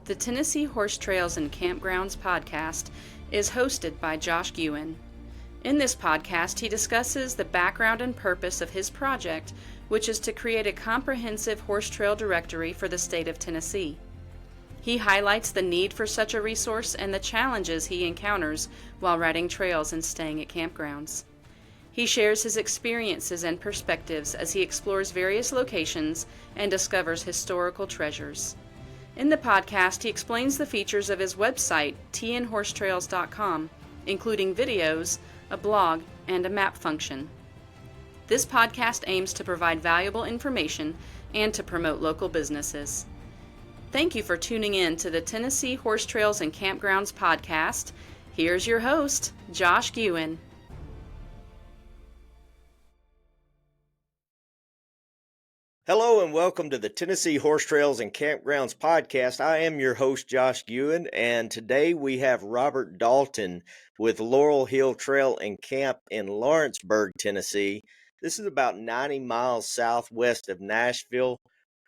The Tennessee Horse Trails and Campgrounds podcast is hosted by Josh Guin. In this podcast, he discusses the background and purpose of his project, which is to create a comprehensive horse trail directory for the state of Tennessee. He highlights the need for such a resource and the challenges he encounters while riding trails and staying at campgrounds. He shares his experiences and perspectives as he explores various locations and discovers historical treasures. In the podcast, he explains the features of his website, tnhorsetrails.com, including videos, a blog, and a map function. This podcast aims to provide valuable information and to promote local businesses. Thank you for tuning in to the Tennessee Horse Trails and Campgrounds podcast. Here's your host, Josh Guin. Hello and welcome to the Tennessee Horse Trails and Campgrounds podcast. I am your host, Josh Guin, and today we have Robert Dalton with Laurel Hill Trail and Camp in Lawrenceburg, Tennessee. This is about 90 miles southwest of Nashville.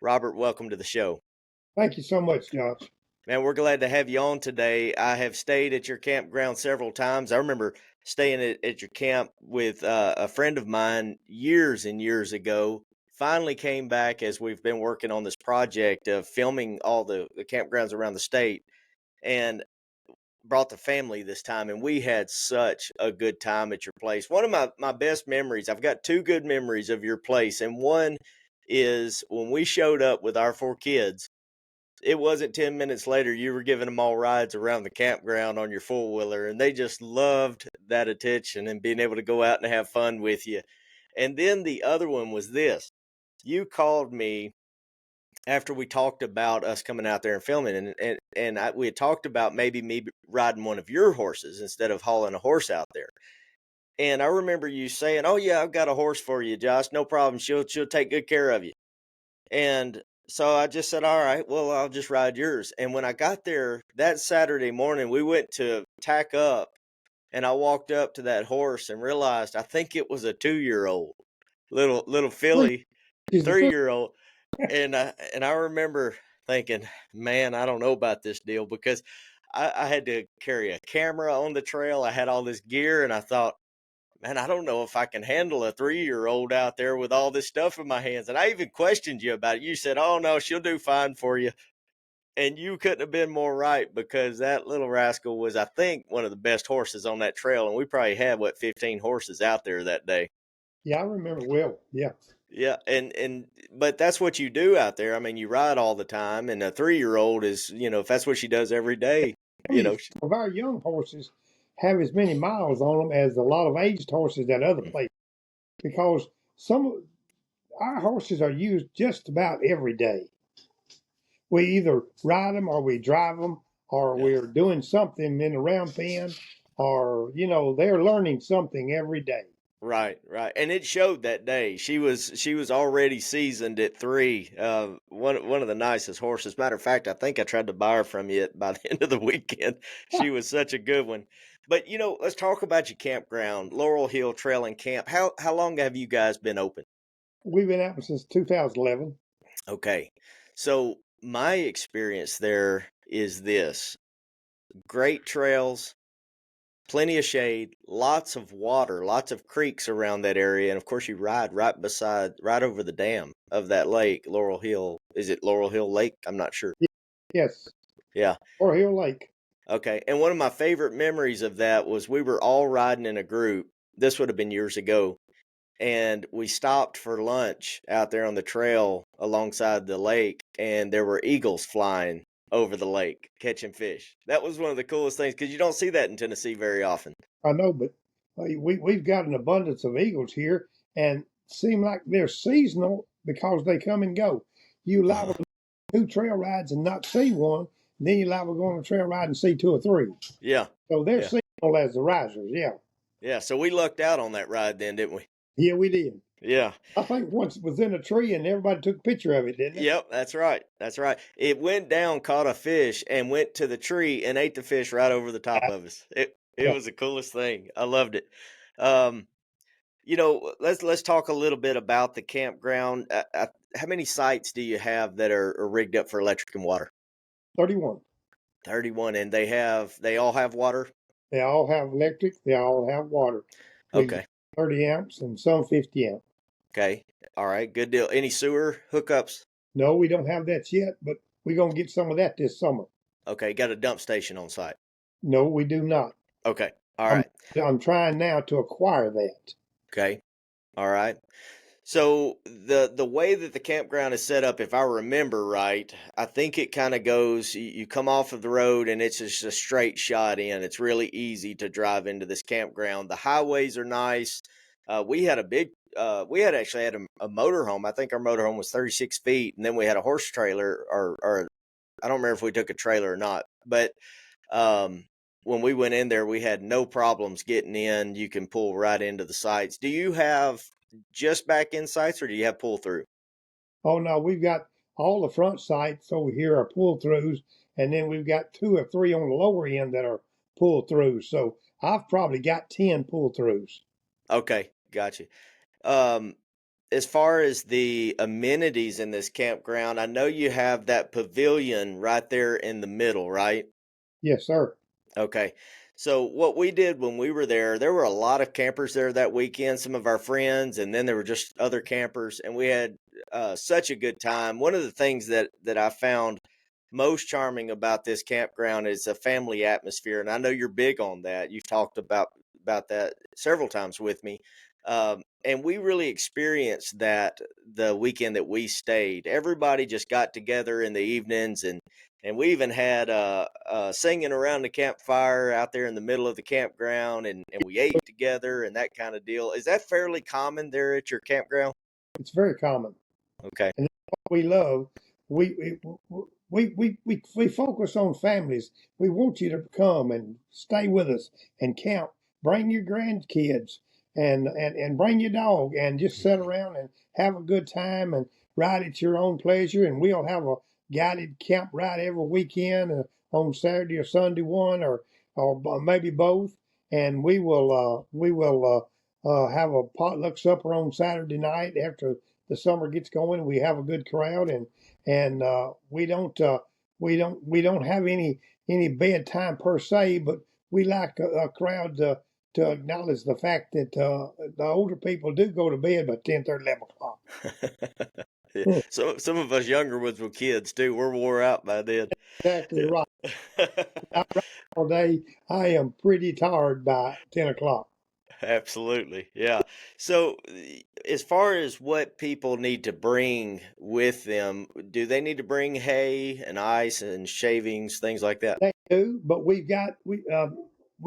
Robert, welcome to the show. Thank you so much, Josh. Man, we're glad to have you on today. I have stayed at your campground several times. I remember staying at your camp with a friend of mine years and years ago. Finally came back as we've been working on this project of filming all the campgrounds around the state, and brought the family this time, and we had such a good time at your place. One of my best memories, I've got two good memories of your place, and one is when we showed up with our four kids. It wasn't 10 minutes later, you were giving them all rides around the campground on your four-wheeler, and they just loved that attention and being able to go out and have fun with you. And then the other one was this. You called me after we talked about us coming out there and filming, and we had talked about maybe me riding one of your horses instead of hauling a horse out there. And I remember you saying, "Oh yeah, I've got a horse for you, Josh. No problem. She'll take good care of you." And so I just said, "All right, well, I'll just ride yours." And when I got there that Saturday morning, we went to tack up, and I walked up to that horse and realized I think it was a 2-year-old, little filly. 3-year-old, and I remember thinking, man, I don't know about this deal, because I had to carry a camera on the trail. I had all this gear, and I thought, man, I don't know if I can handle a 3-year-old out there with all this stuff in my hands. And I even questioned you about it. You said, "Oh no, she'll do fine for you." And you couldn't have been more right, because that little rascal was, I think, one of the best horses on that trail. And we probably had 15 horses out there that day. Yeah, I remember well. Yeah. Yeah, but that's what you do out there. I mean, you ride all the time, and a 3-year-old is, if that's what she does every day, Of our young horses have as many miles on them as a lot of aged horses at other places, because some of our horses are used just about every day. We either ride them or we drive them, or we're doing something in the round pen, or they're learning something every day. Right. And it showed that day. She was already seasoned at 3. One of the nicest horses. Matter of fact, I think I tried to buy her from you by the end of the weekend. She was such a good one. But let's talk about your campground, Laurel Hill Trail and Camp. How long have you guys been open? We've been out since 2011. Okay. So my experience there is this: great trails, plenty of shade, lots of water, lots of creeks around that area. And of course, you ride right over the dam of that lake, Laurel Hill. Is it Laurel Hill Lake? I'm not sure. Yes. Yeah. Laurel Hill Lake. Okay. And one of my favorite memories of that was we were all riding in a group. This would have been years ago. And we stopped for lunch out there on the trail alongside the lake, and there were eagles flying over the lake catching fish. That was one of the coolest things, because you don't see that in Tennessee very often. I know, but we've got an abundance of eagles here, and seem like they're seasonal because they come and go. You liable to do 2 trail rides and not see one, and then you liable to go on a trail ride and see 2 or 3. Yeah. So they're seasonal as the risers. Yeah. Yeah. So we lucked out on that ride then, didn't we? Yeah, we did. Yeah. I think once it was in a tree and everybody took a picture of it, didn't it? Yep, that's right. It went down, caught a fish, and went to the tree and ate the fish right over the top of us. It was the coolest thing. I loved it. Let's talk a little bit about the campground. How many sites do you have that are rigged up for electric and water? 31. 31, and they all have water? They all have electric. They all have water. We got Okay. 30 amps and some 50 amp. Okay. All right. Good deal. Any sewer hookups? No, we don't have that yet, but we're going to get some of that this summer. Okay. Got a dump station on site. No, we do not. Okay. All I'm, right. I'm trying now to acquire that. Okay. All right. So the way that the campground is set up, if I remember right, I think it kind of goes. You come off of the road and it's just a straight shot in. It's really easy to drive into this campground. The highways are nice. We had a big. We had actually had a motorhome. I think our motorhome was 36 feet, and then we had a horse trailer, or I don't remember if we took a trailer or not. But um, when we went in there, we had no problems getting in. You can pull right into the sites. Do you have just back in sites, or do you have pull through? Oh, no, we've got all the front sites over here are pull throughs, and then we've got 2 or 3 on the lower end that are pull throughs. So I've probably got 10 pull throughs. Okay, gotcha. Um, as far as the amenities in this campground, I know you have that pavilion right there in the middle, right? Yes, sir. Okay. So what we did when we were there were a lot of campers there that weekend, some of our friends, and then there were just other campers, and we had such a good time. One of the things that I found most charming about this campground is a family atmosphere, and I know you're big on that. You've talked about that several times with me. And we really experienced that the weekend that we stayed. Everybody just got together in the evenings, and we even had singing around the campfire out there in the middle of the campground, and we ate together and that kind of deal. Is that fairly common there at your campground? It's very common. Okay. And what we love, we we focus on families. We want you to come and stay with us and camp. Bring your grandkids and bring your dog and just sit around and have a good time and ride at your own pleasure. And we'll have a guided camp ride every weekend on Saturday or Sunday one or maybe both. And we will have a potluck supper on Saturday night after the summer gets going. We have a good crowd, and we don't have any bedtime per se, but we like a crowd to acknowledge the fact that the older people do go to bed by 10:30, 11 o'clock. Yeah. So some of us younger ones were kids too. We're wore out by then. Exactly Yeah. right. I ride all day. I am pretty tired by 10 o'clock. Absolutely. Yeah. So, as far as what people need to bring with them, do they need to bring hay and ice and shavings, things like that? They do, but we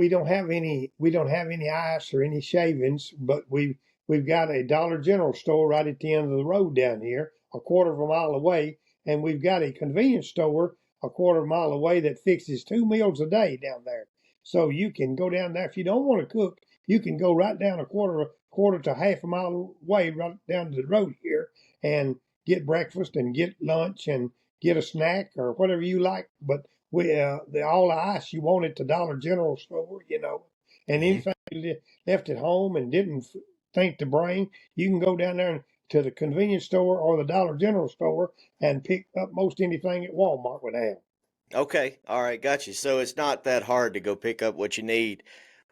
don't have any ice or any shavings, but we've got a Dollar General store right at the end of the road down here, a quarter of a mile away, and we've got a convenience store a quarter of a mile away that fixes 2 meals a day down there. So you can go down there if you don't want to cook. You can go right down a quarter to half a mile away, right down to the road here, and get breakfast and get lunch and get a snack or whatever you like. But all the ice you want at the Dollar General store. And Hmm. anything you left at home and didn't think to bring, you can go down there to the convenience store or the Dollar General store and pick up most anything at Walmart would have. Okay. All right. Got you. So it's not that hard to go pick up what you need.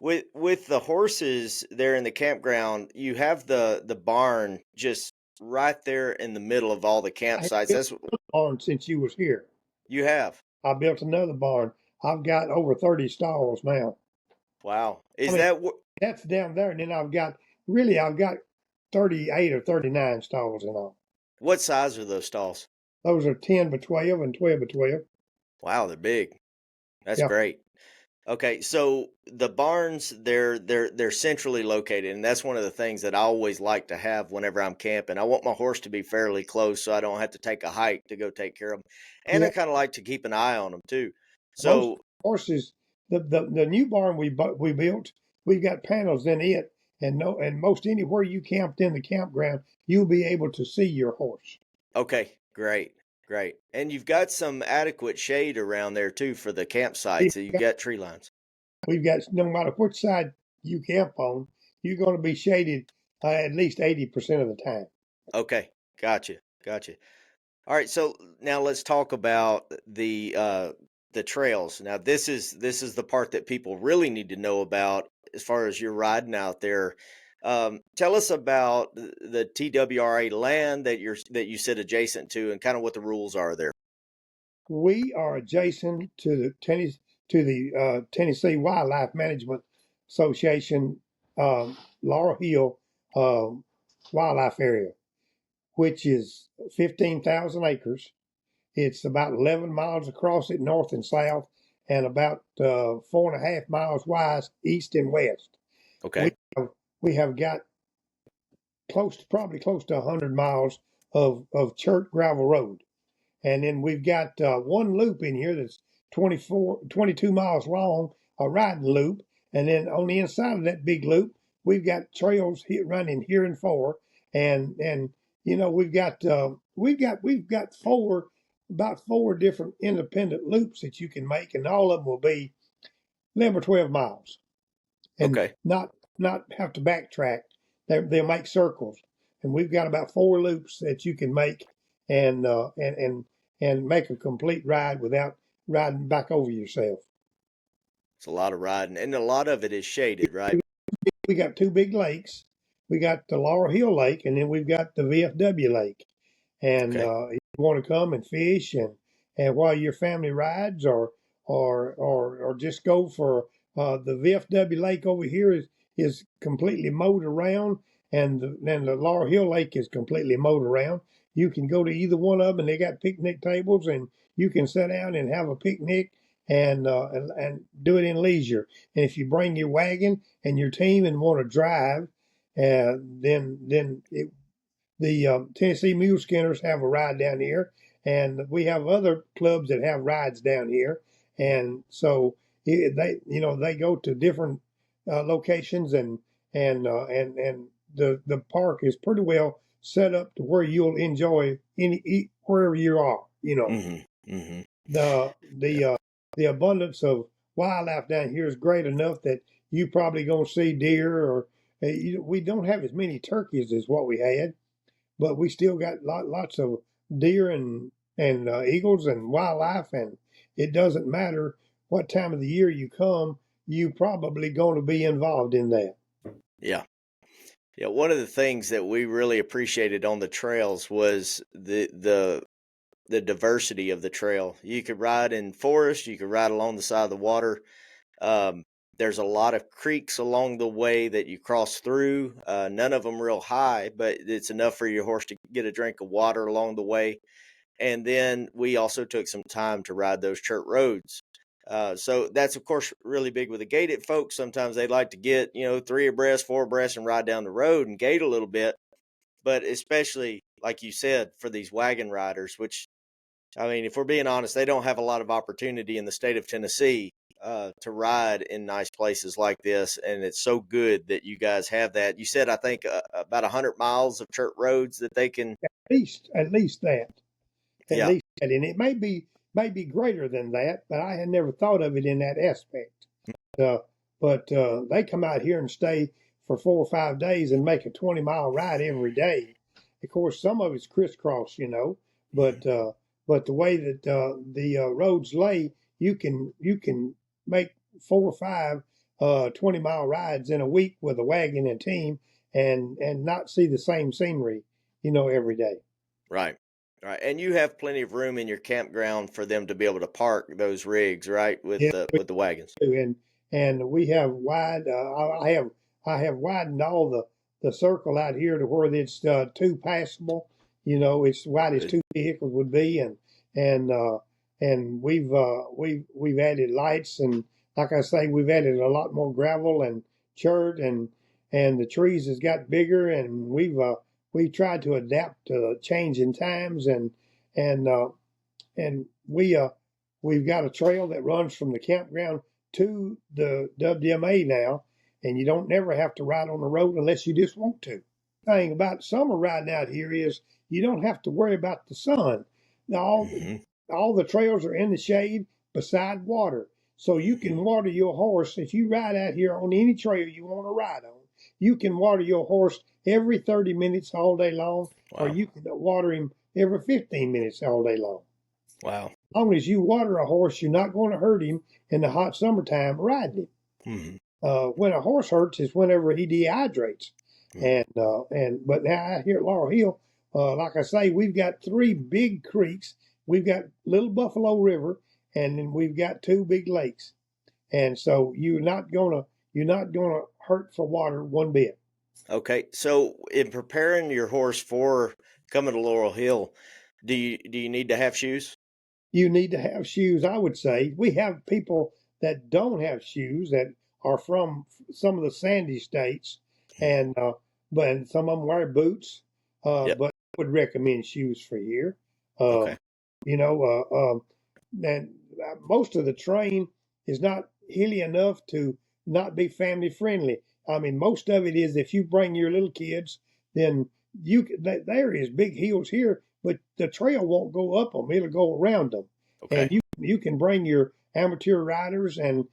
With the horses there in the campground, you have the barn just right there in the middle of all the I have campsites. built That's what another barn since you was here. you have. I built another barn. I've got over 30 stalls now. Wow. I Is mean, that that's down there, and then I've got 38 or 39 stalls in all. what size are those stalls? Those are 10 by 12 and 12 by 12. Wow, they're big. That's Yeah, great. Okay, so the barns they're centrally located, and that's one of the things that I always like to have whenever I'm camping. I want my horse to be fairly close, so I don't have to take a hike to go take care of them, and I yeah. kind of like to keep an eye on them too. Most So horses, the new barn we built, we've got panels in it, and most anywhere you camped in the campground, you'll be able to see your horse. okay, great, great, and you've got some adequate shade around there too for the We've campsite, so you've got, got tree lines. we've got no matter which side you camp on, you're going to be shaded at least 80% of the time. Okay, gotcha, gotcha. All right, so now let's talk about the trails. Now this is the part that people really need to know about as far as you're riding out there. Tell us about the TWRA land that you sit adjacent to, and kind of what the rules are there. We are adjacent to the Tennessee Wildlife Management Association, Laurel Hill Wildlife Area, which is 15,000 acres. It's about 11 miles across it, north and south, and about 4.5 miles wide, east and west. We Okay. have, we have got probably close to 100 miles of chert gravel road. And then we've got one loop in here that's 22 miles long, a riding loop. And then on the inside of that big loop, we've got trails running here and for. And we've got about four different independent loops that you can make, and all of them will be 11 or 12 miles, and Okay. not have to backtrack. They'll make circles, and we've got about four loops that you can make, and make a complete ride without riding back over yourself. It's a lot of riding, and a lot of it is shaded, right? We got two big lakes. We got the Laurel Hill Lake, and then we've got the VFW Lake. And Okay. if you want to come and fish, and while your family rides, or just go for the VFW Lake over here is completely mowed around, and then the Laurel Hill Lake is completely mowed around. You can go to either one of them, and they got picnic tables, and you can sit down and have a picnic, and do it in leisure. And if you bring your wagon and your team and want to drive, then the Tennessee Mule Skinners have a ride down here, and we have other clubs that have rides down here. And so they go to different locations, and the park is pretty well set up to where you'll enjoy wherever you are. Mm-hmm. Mm-hmm. The Yeah. the uh, the abundance of wildlife down here is great enough that you probably gonna see deer, or we don't have as many turkeys as what we had, but we still got lots of deer and eagles and wildlife, and it doesn't matter what time of the year you come, you probably going to be involved in that. Yeah. Yeah. One of the things that we really appreciated on the trails was the diversity of the trail. You could ride in forest, you could ride along the side of the water. Um, there's a lot of creeks along the way that you cross through. None of them real high, but it's enough for your horse to get a drink of water along the way. And then we also took some time to ride those chert roads. So that's of course really big with the gated folks. Sometimes they like to get, three abreast, four abreast, and ride down the road and gate a little bit. But especially like you said, for these wagon riders, which I mean, if we're being honest, they don't have a lot of opportunity in the state of Tennessee to ride in nice places like this, and it's so good that you guys have that. You said I think about 100 miles of chert roads that they can. At least that. At Yeah. least that. And it may be greater than that, but I had never thought of it in that aspect. Uh, but they come out here and stay for 4 or 5 days and make a 20-mile ride every day. Of course, some of it's crisscross, Mhm. but the way that the roads lay, you can make 4 or 5 20-mile rides in a week with a wagon and team, and not see the same scenery, every day. Right. Right. And you have plenty of room in your campground for them to be able to park those rigs, right, Yeah, with the wagons. and we have wide. I have widened all the circle out here to where it's two passable. It's wide as Good. two vehicles would be, and we've added lights, and like I say, we've added a lot more gravel and chert, and the trees has got bigger, and we tried to adapt to the changing times, and uh, and we've got a trail that runs from the campground to the WMA now, and you don't never have to ride on the road unless you just want to. The thing about summer riding out here is you don't have to worry about the sun. Now, Hmm. all the trails are in the shade beside water, so you Hmm. can water your horse. If you ride out here on any trail you want to ride on, you can water your horse every 30 minutes all day long, or Wow. you can water him every 15 minutes all day long. Wow. As long as you water a horse, you're not going to hurt him in the hot summertime riding him. When a horse hurts is whenever he dehydrates. But now out here at Laurel Hill, like I say, we've got 3 big creeks. We've got Little Buffalo River, and then we've got 2 big lakes. And so you're not gonna hurt for water one bit. Okay. So in preparing your horse for coming to Laurel Hill, do you need to have shoes? You need to have shoes, I would say. We have people that don't have shoes that are from some of the sandy states, and but some of them wear boots. Yep. But I would recommend shoes for here. Okay. And most of the terrain is not hilly enough to not be family friendly. I mean, most of it is if you bring your little kids, then there is big hills here, but the trail won't go up them; it'll go around them. Okay. And you can bring your amateur riders and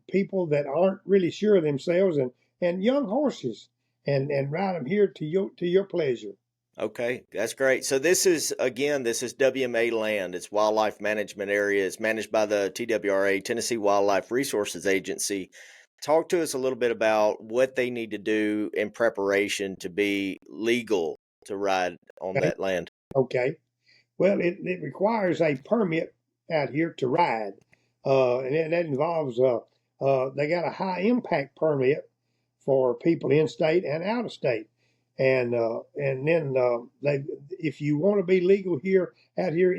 people that aren't really sure of themselves and young horses and ride them here to your pleasure. Okay, that's great. So this is WMA land. It's wildlife management area. It's managed by the TWRA, Tennessee Wildlife Resources Agency. Talk to us a little bit about what they need to do in preparation to be legal to ride on that land. Okay. Well, it requires a permit out here to ride, and that involves they got a high impact permit for people in state and out of state, and then if you want to be legal out here,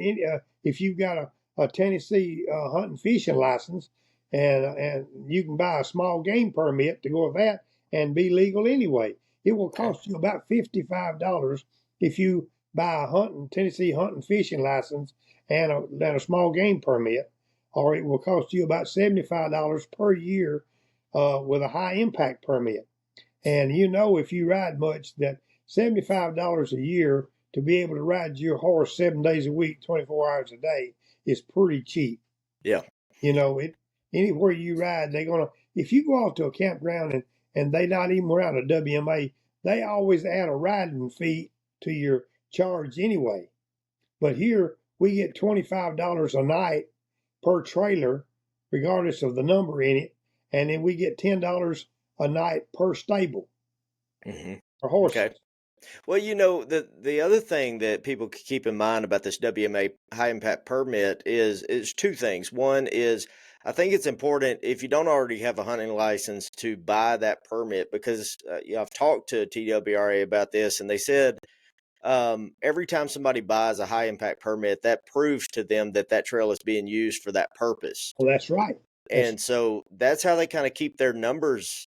if you've got a Tennessee hunting fishing license, and you can buy a small game permit to go with that and be legal anyway. It will cost you about $55 if you buy a Tennessee hunting fishing license and a small game permit, or it will cost you about $75 per year with a high impact permit. And if you ride much, that $75 a year to be able to ride your horse 7 days a week, 24 hours a day is pretty cheap. Yeah. Anywhere you ride, if you go off to a campground and they not even around a WMA, they always add a riding fee to your charge anyway. But here we get $25 a night per trailer, regardless of the number in it, and then we get $10 a night per stable for horses. Okay. Well, the other thing that people can keep in mind about this WMA high impact permit is 2 things. One is, I think it's important, if you don't already have a hunting license, to buy that permit, because I've talked to TWRA about this, and they said every time somebody buys a high impact permit, that proves to them that trail is being used for that purpose. Well, that's right. And so that's how they kind of keep their numbers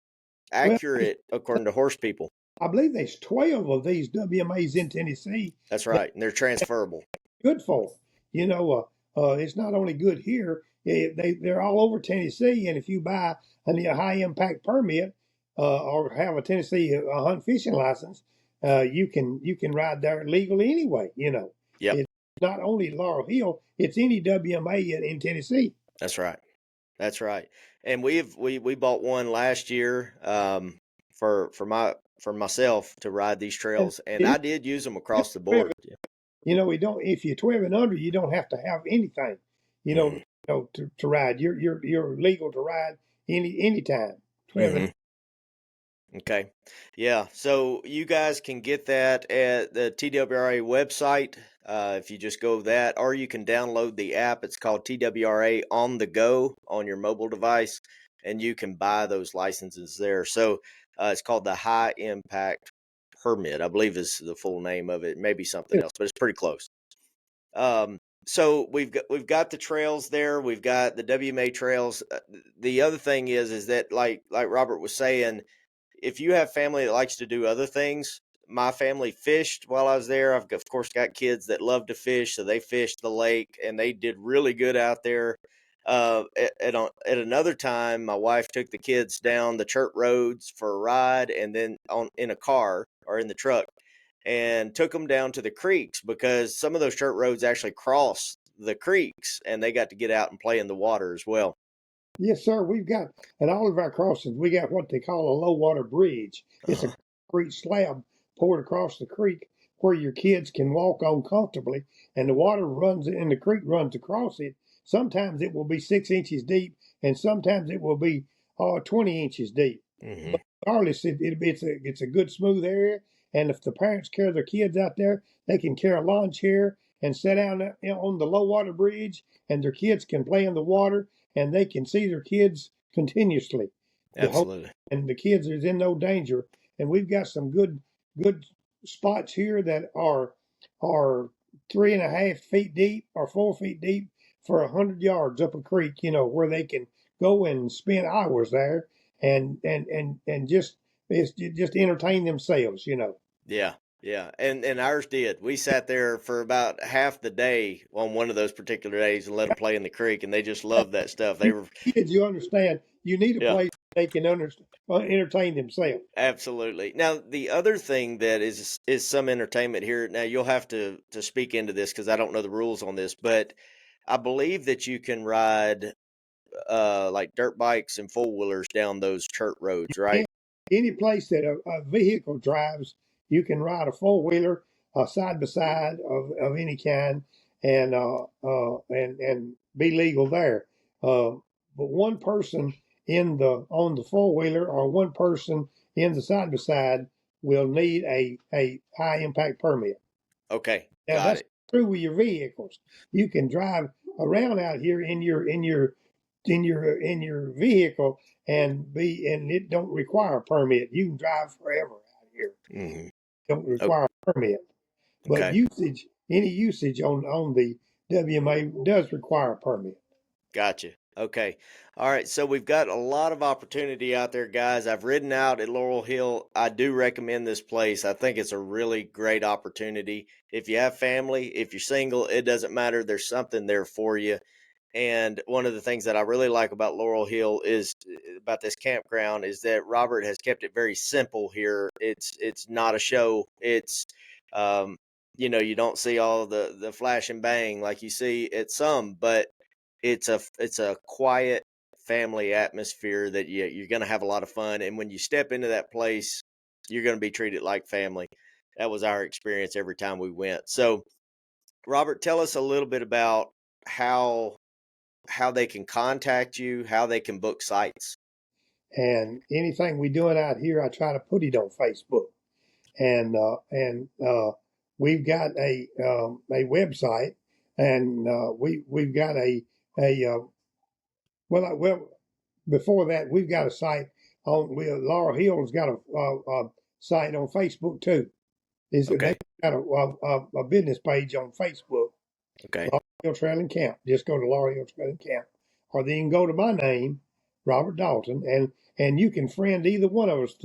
accurate, according to horse people. I believe there's 12 of these WMAs in Tennessee. That's right, and they're transferable. Good for it's not only good here; they're all over Tennessee. And if you buy a high impact permit or have a Tennessee hunt fishing license, you can ride there legally anyway. Yep. It's not only Laurel Hill; it's any WMA in Tennessee. That's right. That's right. And we bought one last year for myself to ride these trails, and I did use them across the board. We don't. If you're 12 and under, you don't have to have anything. To ride. You're legal to ride anytime. 12 and Okay. Yeah. So you guys can get that at the TWRA website. If you just go that, or you can download the app. It's called TWRA on the go on your mobile device, and you can buy those licenses there. So it's called the High Impact Permit, I believe is the full name of it. Maybe something else, but it's pretty close. So we've got the trails there. We've got the WMA trails. The other thing is that like Robert was saying, if you have family that likes to do other things, my family fished while I was there. I've of course got kids that love to fish, so they fished the lake and they did really good out there. At another time, my wife took the kids down the chert roads for a ride, and then in a car or in the truck, and took them down to the creeks, because some of those chert roads actually cross the creeks, and they got to get out and play in the water as well. Yes, sir. We've got, at all of our crossings, we got what they call a low water bridge. It's a concrete slab poured across the creek where your kids can walk on comfortably, and the water runs and the creek runs across it. Sometimes it will be 6 inches deep, and sometimes it will be 20 inches deep. Mm-hmm. But regardless, it's a good smooth area. And if the parents carry their kids out there, they can carry a lawn chair and sit down on the low water bridge, and their kids can play in the water, and they can see their kids continuously. Absolutely. And the kids is in no danger. And we've got some good spots here that are 3.5 feet deep or 4 feet deep for 100 yards up a creek. Where they can go and spend hours there and just entertain themselves. Yeah. Yeah. And ours did. We sat there for about half the day on one of those particular days and let them play in the creek, and they just loved that stuff. They were Kids, you understand, you need a Yeah. place they can entertain themselves. Absolutely. Now, the other thing that is some entertainment here. Now, you'll have to speak into this because I don't know the rules on this, but I believe that you can ride like dirt bikes and four wheelers down those chert roads, right? Any place that a vehicle drives, you can ride a four-wheeler, side by side of any kind, and be legal there. But one person on the four-wheeler or one person in the side by side will need a high impact permit. Okay, Now got that's it. true with your vehicles. You can drive around out here in your vehicle and it don't require a permit. You can drive forever out here. Mm-hmm. Don't require a permit. But Okay, any usage on the WMA does require a permit. gotcha. Okay. All right. So we've got a lot of opportunity out there, guys. I've ridden out at Laurel Hill. I do recommend this place. I think it's a really great opportunity. If you have family, if you're single, it doesn't matter. There's something there for you. And one of the things that I really like about Laurel Hill is about this campground is that Robert has kept it very simple here. It's not a show. It's you don't see all the flash and bang like you see at some, but it's a quiet family atmosphere that you're going to have a lot of fun. And when you step into that place, you're going to be treated like family. That was our experience every time we went. So, Robert, tell us a little bit about how they can contact you, how they can book sites. And anything we doing out here, I try to put it on Facebook. And we've got a website, and we've got well, before that, we've got a site Laurel Hill's got a site on Facebook too. Okay. They've got a business page on Facebook. Okay. Laurel Hill Trail and Camp. Just go to Laurel Hill Trail and Camp, or then you can go to my name, Robert Dalton, and you can friend either one of us,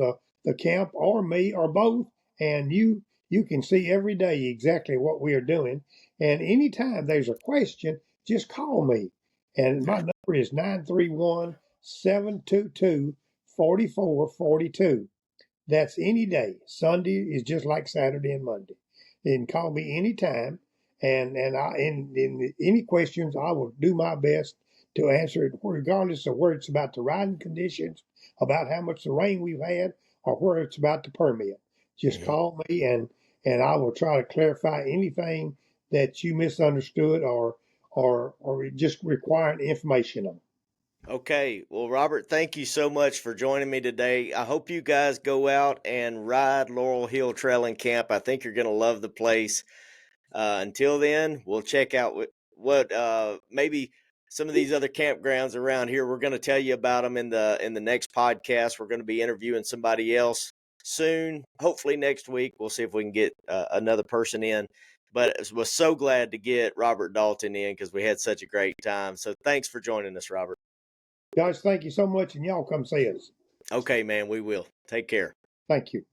the camp or me or both, and you can see every day exactly what we are doing. And anytime there's a question, just call me. And my number is 931-722-4442. That's any day. Sunday is just like Saturday and Monday. You can call me anytime, and in any questions, I will do my best to answer it, regardless of where it's about the riding conditions, about how much the rain we've had, or where it's about the permit. Just call me, and I will try to clarify anything that you misunderstood or just requiring information on. Okay. Well, Robert, thank you so much for joining me today. I hope you guys go out and ride Laurel Hill Trail and Camp. I think you're going to love the place. Until then, we'll check out what maybe some of these other campgrounds around here. We're going to tell you about them in the next podcast. We're going to be interviewing somebody else soon. Hopefully next week. We'll see if we can get another person in. But I was so glad to get Robert Dalton in because we had such a great time. So thanks for joining us, Robert. Guys, thank you so much, and y'all come see us. Okay, man, we will. Take care. Thank you.